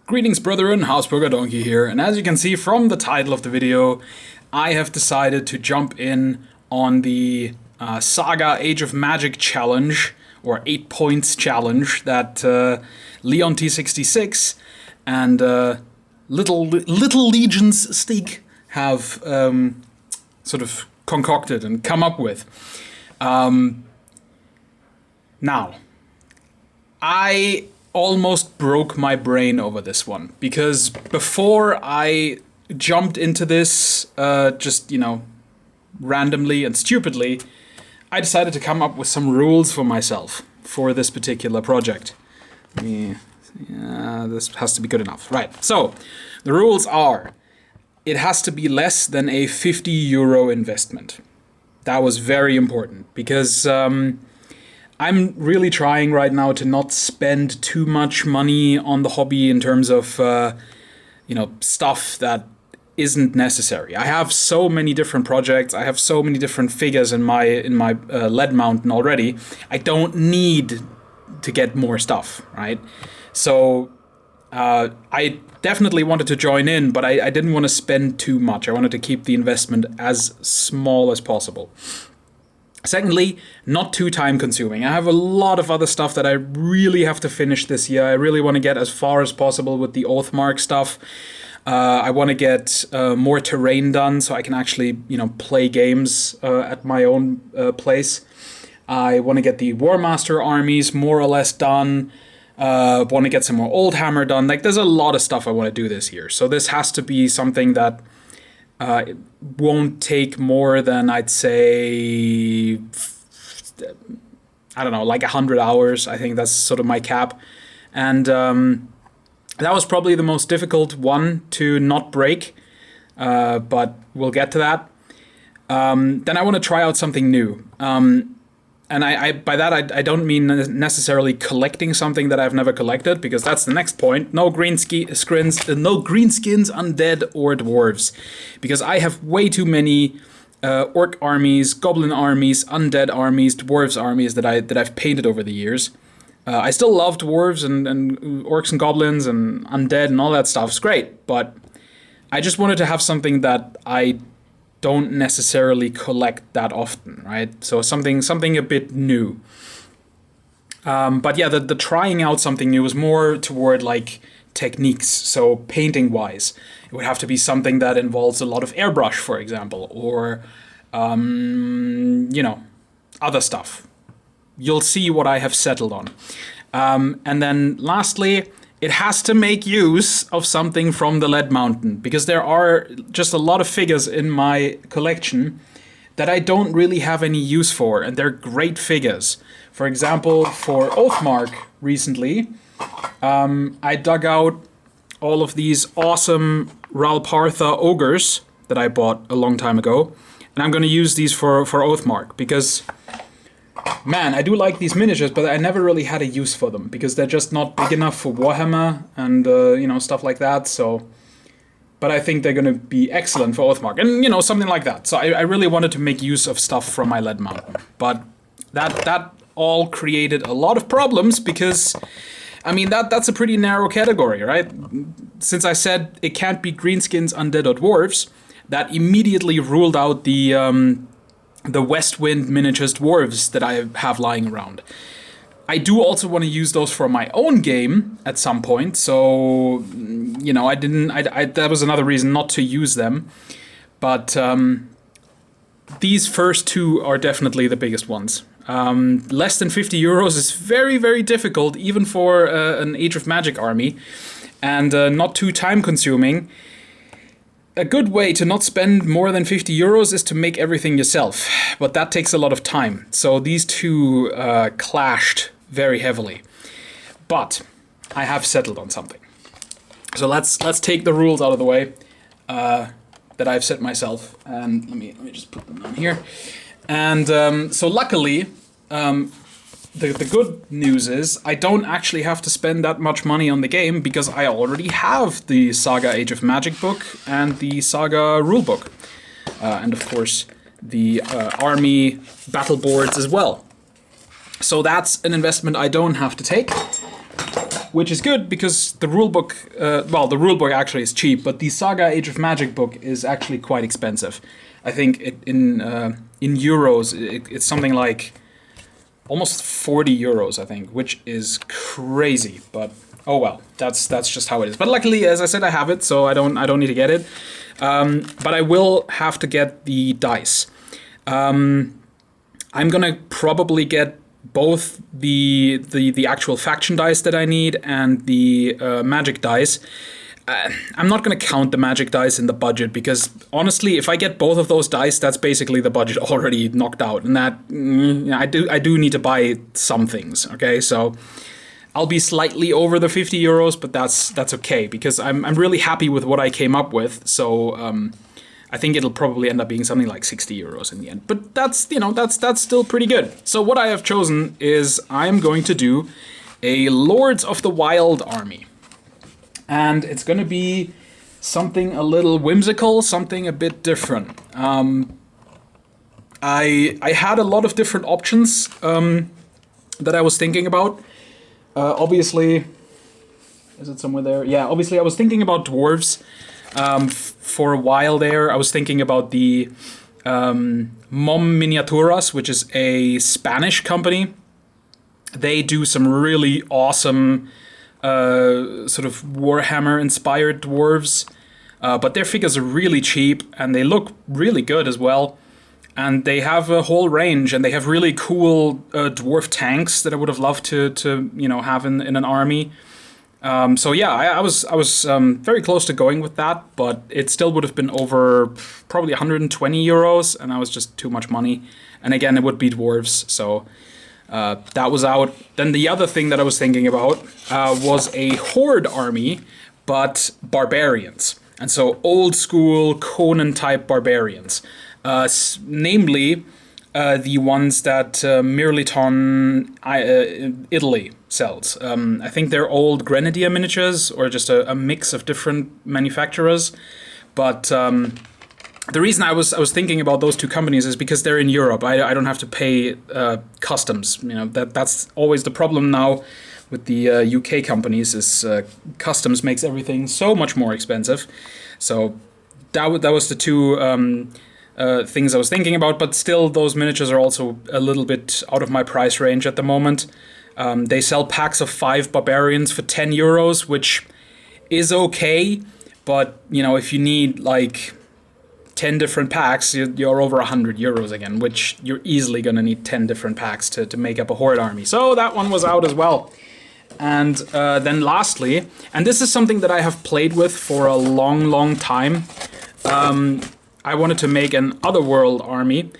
Greetings brethren, Hausburger Donkey here, and as you can see from the title of the video, I have decided to jump in on the SAGA Age of Magic challenge, or 8 points challenge, that Leon T66 and Little Legions Steak have sort of concocted and come up with. Now, I almost broke my brain over this one, because before I jumped into this, just, you know, randomly and stupidly, I decided to come up with some rules for myself for this particular project. This has to be good enough. Right, so the rules are, it has to be less than a €50 investment. That was very important, because I'm really trying right now to not spend too much money on the hobby in terms of, you know, stuff that isn't necessary. I have so many different projects. I have so many different figures in my lead mountain already. I don't need to get more stuff, right? So I definitely wanted to join in, but I didn't want to spend too much. I wanted to keep the investment as small as possible. Secondly, not too time consuming. I have a lot of other stuff that I really have to finish this year. I really want to get as far as possible with the Oathmark stuff. I want to get more terrain done so I can actually, you know, play games at my own place. I want to get the Warmaster armies more or less done. Want to get some more Oldhammer done. Like, there's a lot of stuff I want to do this year. So this has to be something that it won't take more than, I'd say, I don't know, like 100 hours. I think that's sort of my cap. And that was probably the most difficult one to not break, but we'll get to that. Then I want to try out something new. And I by that, I don't mean necessarily collecting something that I've never collected, because that's the next point. No green skins, undead, or dwarves. Because I have way too many orc armies, goblin armies, undead armies, dwarves armies that I've painted over the years. I still love dwarves and orcs and goblins and undead and all that stuff. It's great, but I just wanted to have something that I don't necessarily collect that often, right? So something a bit new. But yeah, the trying out something new was more toward like techniques. So painting wise, it would have to be something that involves a lot of airbrush, for example, or you know, other stuff. You'll see what I have settled on. And then lastly, it has to make use of something from the Lead Mountain, because there are just a lot of figures in my collection that I don't really have any use for, and they're great figures. For example, for Oathmark recently, I dug out all of these awesome Ralpartha ogres that I bought a long time ago, and I'm going to use these for Oathmark, because man, I do like these miniatures, but I never really had a use for them, because they're just not big enough for Warhammer and, you know, stuff like that, so. But I think they're going to be excellent for Oathmark, and, you know, something like that. So I really wanted to make use of stuff from my Lead Mountain. But that all created a lot of problems, because, I mean, that's a pretty narrow category, right? Since I said it can't be greenskins, undead, or dwarves, that immediately ruled out the West Wind miniatures dwarves that I have lying around. I do also want to use those for my own game at some point, so, you know, that was another reason not to use them. But these first two are definitely the biggest ones. Less than €50 is very, very difficult, even for an Age of Magic army, and not too time consuming. A good way to not spend more than €50 is to make everything yourself, but that takes a lot of time. So these two clashed very heavily. But I have settled on something. So let's take the rules out of the way that I've set myself, and let me just put them down here. And so luckily, the good news is I don't actually have to spend that much money on the game, because I already have the SAGA Age of Magic book and the SAGA rulebook. And of course, the army battle boards as well. So that's an investment I don't have to take, which is good because the rulebook, the rulebook actually is cheap, but the Saga Age of Magic book is actually quite expensive. I think in euros, it's something like almost 40 euros, I think, which is crazy. But oh well, that's just how it is. But luckily, as I said, I have it, so I don't need to get it. But I will have to get the dice. I'm gonna probably get both the actual faction dice that I need and the magic dice. I'm not going to count the magic dice in the budget because honestly, if I get both of those dice, that's basically the budget already knocked out. And that I do need to buy some things. Okay, so I'll be slightly over the 50 euros, but that's okay because I'm really happy with what I came up with. So I think it'll probably end up being something like 60 euros in the end. But that's still pretty good. So what I have chosen is I'm going to do a Lords of the Wild army. And it's going to be something a little whimsical, something a bit different. I had a lot of different options that I was thinking about. Obviously, is it somewhere there? Yeah, obviously I was thinking about dwarves for a while there. I was thinking about the Mom Miniaturas, which is a Spanish company. They do some really awesome sort of Warhammer-inspired dwarves, but their figures are really cheap and they look really good as well. And they have a whole range, and they have really cool dwarf tanks that I would have loved to have in an army. So yeah, I was very close to going with that, but it still would have been over probably 120 euros, and that was just too much money. And again, it would be dwarves, so that was out. Then the other thing that I was thinking about was a horde army, but barbarians. And so old school Conan type barbarians. Namely, the ones that Mirliton, Italy sells. I think they're old Grenadier miniatures, or just a mix of different manufacturers. But the reason I was thinking about those two companies is because they're in Europe. I don't have to pay customs. That's always the problem now with the UK companies. Is customs makes everything so much more expensive. So that was the two things I was thinking about. But still, those miniatures are also a little bit out of my price range at the moment. They sell packs of 5 barbarians for 10 euros, which is okay. But if you need like 10 different packs, you're over 100 euros again, which you're easily going to need 10 different packs to make up a horde army. So that one was out as well. And then lastly, and this is something that I have played with for a long, long time. I wanted to make an Otherworld army,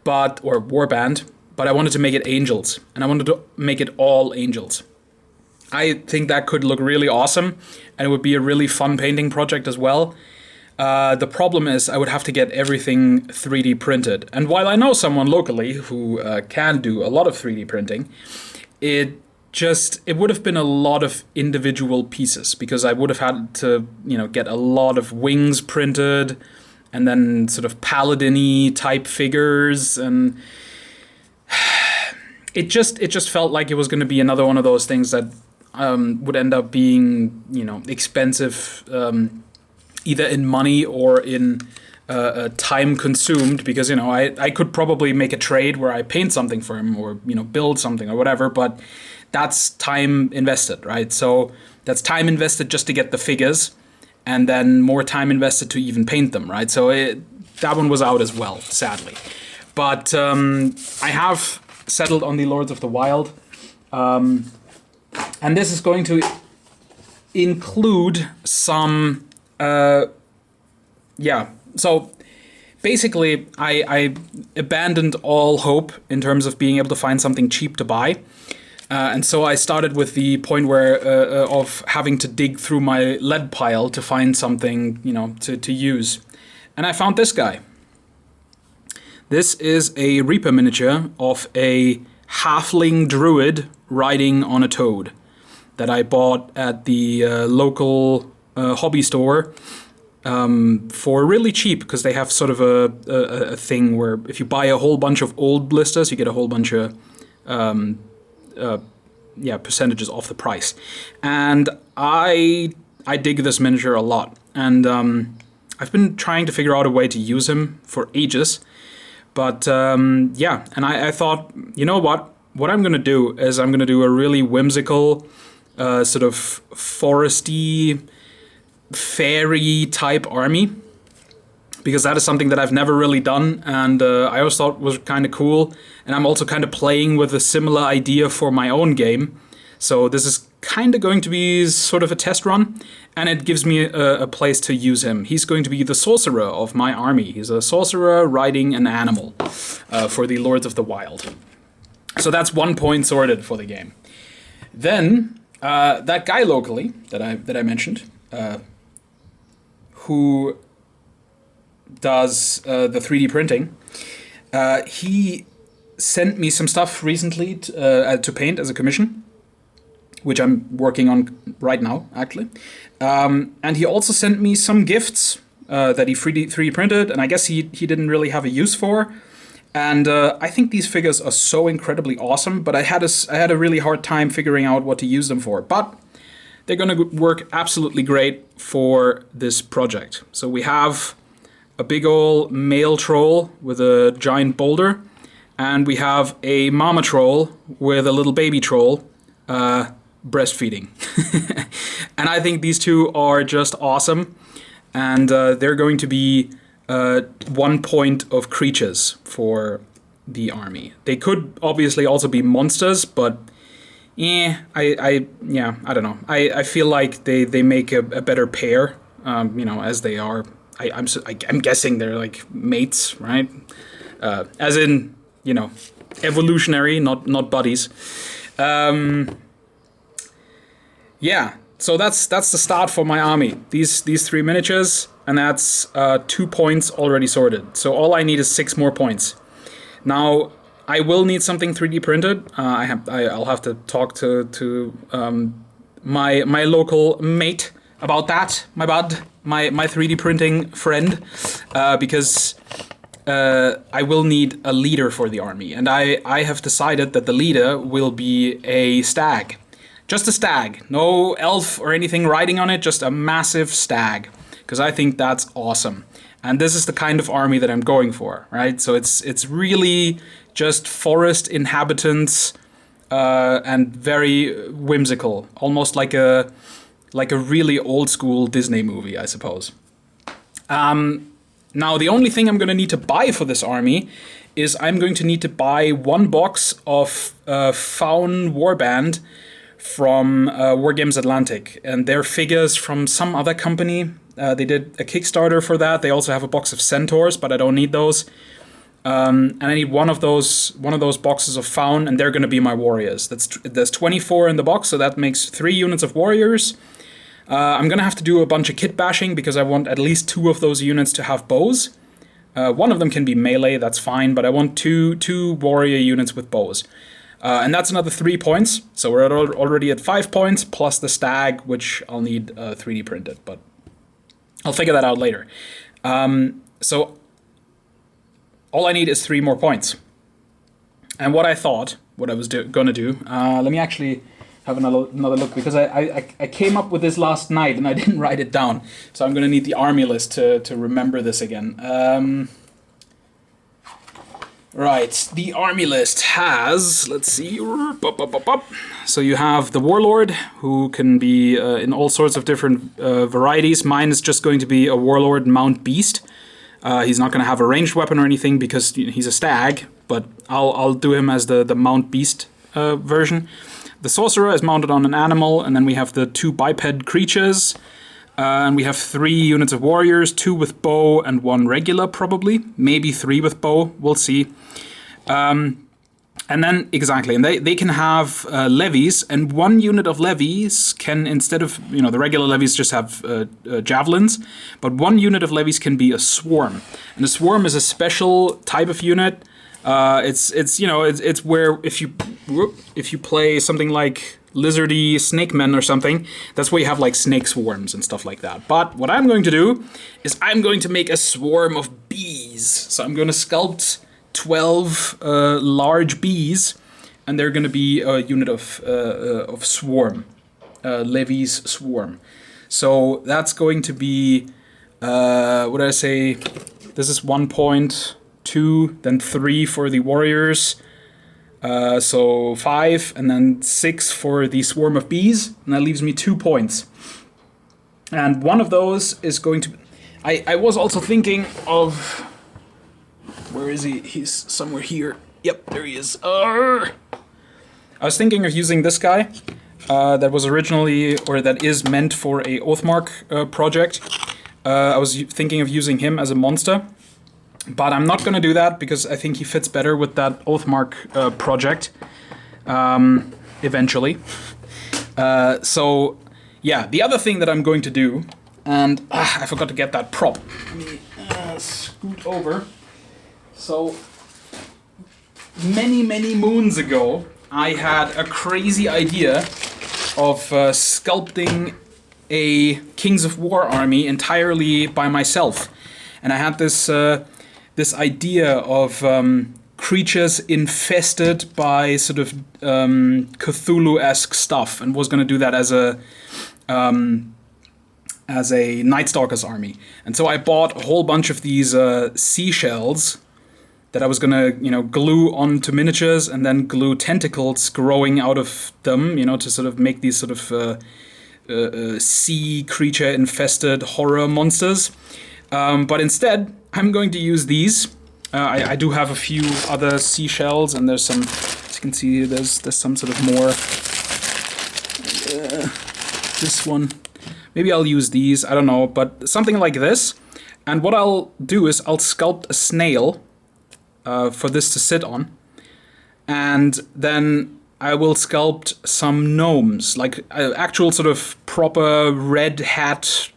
or warband, but I wanted to make it angels, and I wanted to make it all angels. I think that could look really awesome, and it would be a really fun painting project as well. The problem is I would have to get everything 3D printed. And while I know someone locally who can do a lot of 3D printing, it would have been a lot of individual pieces, because I would have had to, get a lot of wings printed, and then sort of paladin-y type figures, and it just felt like it was going to be another one of those things that would end up being, expensive, either in money or in time consumed, because I could probably make a trade where I paint something for him, or build something or whatever, but that's time invested, right? So that's time invested just to get the figures, and then more time invested to even paint them, right? So that one was out as well, sadly. But I have settled on the Lords of the Wild, and this is going to include some, So basically, I abandoned all hope in terms of being able to find something cheap to buy. And so I started with the point where of having to dig through my lead pile to find something, to use. And I found this guy. This is a Reaper miniature of a halfling druid riding on a toad that I bought at the local hobby store for really cheap, because they have sort of a thing where if you buy a whole bunch of old blisters, you get a whole bunch of percentages off the price. And I dig this miniature a lot. And I've been trying to figure out a way to use him for ages. But yeah, and I thought, you know what? What I'm going to do is I'm going to do a really whimsical, sort of foresty, fairy type army. Because that is something that I've never really done, and I always thought was kind of cool. And I'm also kind of playing with a similar idea for my own game. So this is kind of going to be sort of a test run, and it gives me a place to use him. He's going to be the sorcerer of my army. He's a sorcerer riding an animal for the Lords of the Wild. So that's 1 point sorted for the game. Then that guy locally that I mentioned, who does the 3D printing, he sent me some stuff recently to paint as a commission, which I'm working on right now, actually. And he also sent me some gifts that he 3D printed, and I guess he didn't really have a use for. And I think these figures are so incredibly awesome, but I had a really hard time figuring out what to use them for. But they're going to work absolutely great for this project. So we have a big old male troll with a giant boulder, and we have a mama troll with a little baby troll breastfeeding. And I think these two are just awesome, and they're going to be 1 point of creatures for the army. They could obviously also be monsters, but I don't know. I feel like they make a better pair, as they are. I'm guessing they're like mates, right? As in, evolutionary, not buddies. Yeah, so that's the start for my army. These 3 miniatures, and that's 2 points already sorted. So all I need is 6 more points. Now I will need something 3D printed. I'll have to talk to my local mate about that, my bud, my 3D printing friend, because I will need a leader for the army, and I have decided that the leader will be a stag. Just a stag, no elf or anything riding on it, just a massive stag, because I think that's awesome. And this is the kind of army that I'm going for, right? So it's really just forest inhabitants and very whimsical, almost like a really old school Disney movie, I suppose. Now, the only thing I'm going to need to buy for this army is I'm going to need to buy 1 box of Faun Warband from Wargames Atlantic, and they're figures from some other company. They did a Kickstarter for that. They also have a box of Centaurs, but I don't need those. And I need one of those boxes of Faun, and they're going to be my warriors. There's 24 in the box, so that makes 3 units of warriors. I'm going to have to do a bunch of kit bashing because I want at least 2 of those units to have bows. One of them can be melee, that's fine, but I want two warrior units with bows. And that's another 3 points, so we're already at 5 points, plus the stag, which I'll need 3D printed, but I'll figure that out later. So all I need is 3 more points. And what I was going to do, let me actually have another look, because I came up with this last night and I didn't write it down. So I'm going to need the army list to remember this again. Right, the army list has, let's see, so you have the warlord, who can be in all sorts of different varieties. Mine is just going to be a warlord mount beast. He's not going to have a ranged weapon or anything because he's a stag, but I'll do him as the mount beast version. The sorcerer is mounted on an animal, and then we have the 2 biped creatures, and we have 3 units of warriors, 2 with bow and 1 regular probably, maybe 3 with bow, we'll see. And then, exactly, and they can have levies, and 1 unit of levies can, instead of, the regular levies just have javelins, but 1 unit of levies can be a swarm. And a swarm is a special type of unit. It's where if you play something like lizardy snake men or something, that's where you have like snake swarms and stuff like that. But what I'm going to do is I'm going to make a swarm of bees. So I'm going to sculpt 12 large bees, and they're going to be a unit of Swarm, Levy's Swarm. So that's going to be, what did I say? This is 1 point, 2, then 3 for the Warriors. So 5, and then 6 for the Swarm of Bees, and that leaves me 2 points. And one of those is going to... I was also thinking of... Where is he? He's somewhere here. Yep, there he is. I was thinking of using this guy. That was originally, or that is meant for a Oathmark project. I was thinking of using him as a monster. But I'm not going to do that because I think he fits better with that Oathmark project eventually. So, yeah, the other thing that I'm going to do, and I forgot to get that prop. Let me scoot over. So, many moons ago, I had a crazy idea of sculpting a Kings of War army entirely by myself. And I had this idea of creatures infested by sort of Cthulhu-esque stuff, and was going to do that as a Night Stalker's army. And so I bought a whole bunch of these seashells that I was going to, glue onto miniatures and then glue tentacles growing out of them, to sort of make these sort of sea creature infested horror monsters. But instead, I'm going to use these. I do have a few other seashells, and there's some, as you can see, there's some sort of more. This one. Maybe I'll use these, I don't know, but something like this. And what I'll do is I'll sculpt a snail for this to sit on. And then I will sculpt some gnomes, like actual sort of proper red hat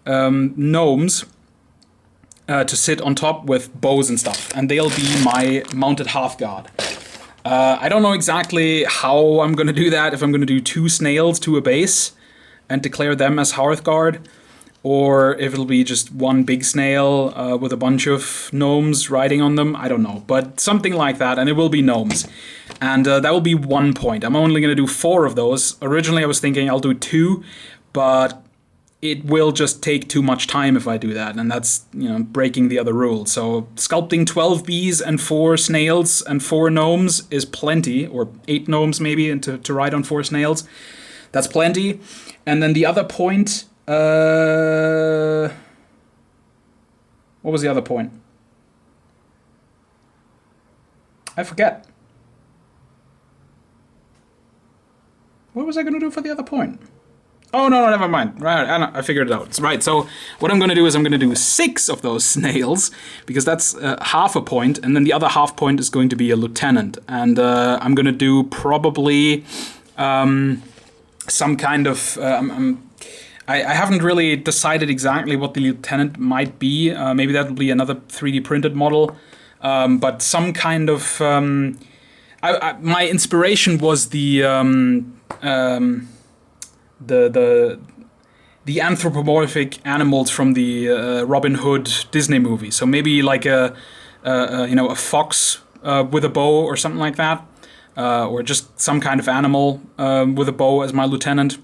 gnomes to sit on top with bows and stuff, and they'll be my mounted half guard. I don't know exactly how I'm going to do that, if I'm going to do 2 snails to a base and declare them as hearth guard, or if it'll be just one big snail with a bunch of gnomes riding on them. I don't know, but something like that, and it will be gnomes. And that will be 1 point. I'm only going to do 4 of those. Originally I was thinking I'll do 2, but it will just take too much time if I do that, and that's, breaking the other rule. So sculpting 12 bees and 4 snails and 4 gnomes is plenty, or 8 gnomes maybe, and to ride on 4 snails. That's plenty. And then the other point, what was the other point? I forget. What was I going to do for the other point? Oh, no, never mind. Right, I figured it out. Right, so what I'm going to do is I'm going to do 6 of those snails, because that's half a point, and then the other half point is going to be a lieutenant. And I'm going to do probably some kind of... I haven't really decided exactly what the lieutenant might be. Maybe that will be another 3D printed model. But some kind of... my inspiration was the anthropomorphic animals from the Robin Hood Disney movie. So maybe like a fox with a bow or something like that, or just some kind of animal with a bow as my lieutenant.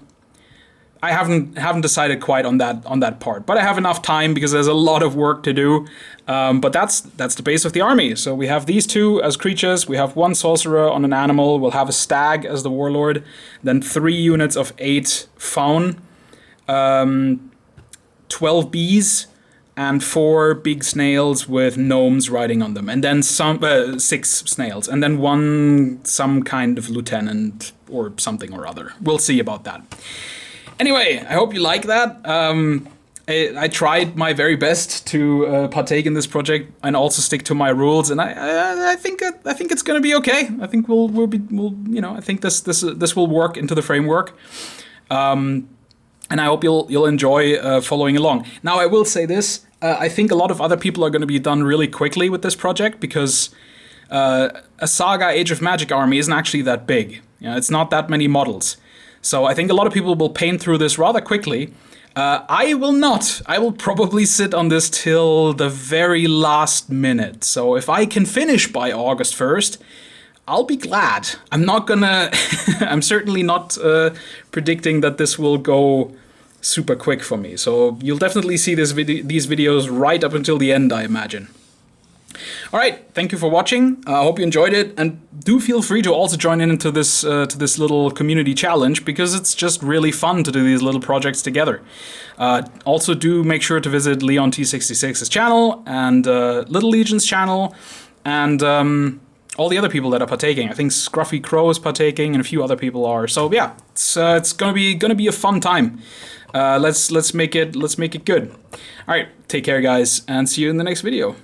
I haven't decided quite on that part, but I have enough time because there's a lot of work to do. But that's the base of the army. So we have these 2 as creatures. We have 1 sorcerer on an animal. We'll have a stag as the warlord. Then 3 units of 8 faun, 12 bees, and 4 big snails with gnomes riding on them, and then 6 snails, and then some kind of lieutenant or something or other. We'll see about that. Anyway, I hope you like that. I tried my very best to partake in this project and also stick to my rules, and I think it's going to be okay. I think I think this will work into the framework, and I hope you'll enjoy following along. Now, I will say this: I think a lot of other people are going to be done really quickly with this project because a Saga Age of Magic army isn't actually that big. It's not that many models. So I think a lot of people will paint through this rather quickly. I will not. I will probably sit on this till the very last minute. So if I can finish by August 1st, I'll be glad. I'm not gonna, I'm certainly not predicting that this will go super quick for me. So you'll definitely see these videos right up until the end, I imagine. All right, thank you for watching. I hope you enjoyed it, and do feel free to also join in into this to this little community challenge, because it's just really fun to do these little projects together. Also, do make sure to visit Leon T66's channel and Little Legion's channel, and all the other people that are partaking. I think Scruffy Crow is partaking, and a few other people are. So yeah, it's gonna be a fun time. Let's make it good. All right, take care, guys, and see you in the next video.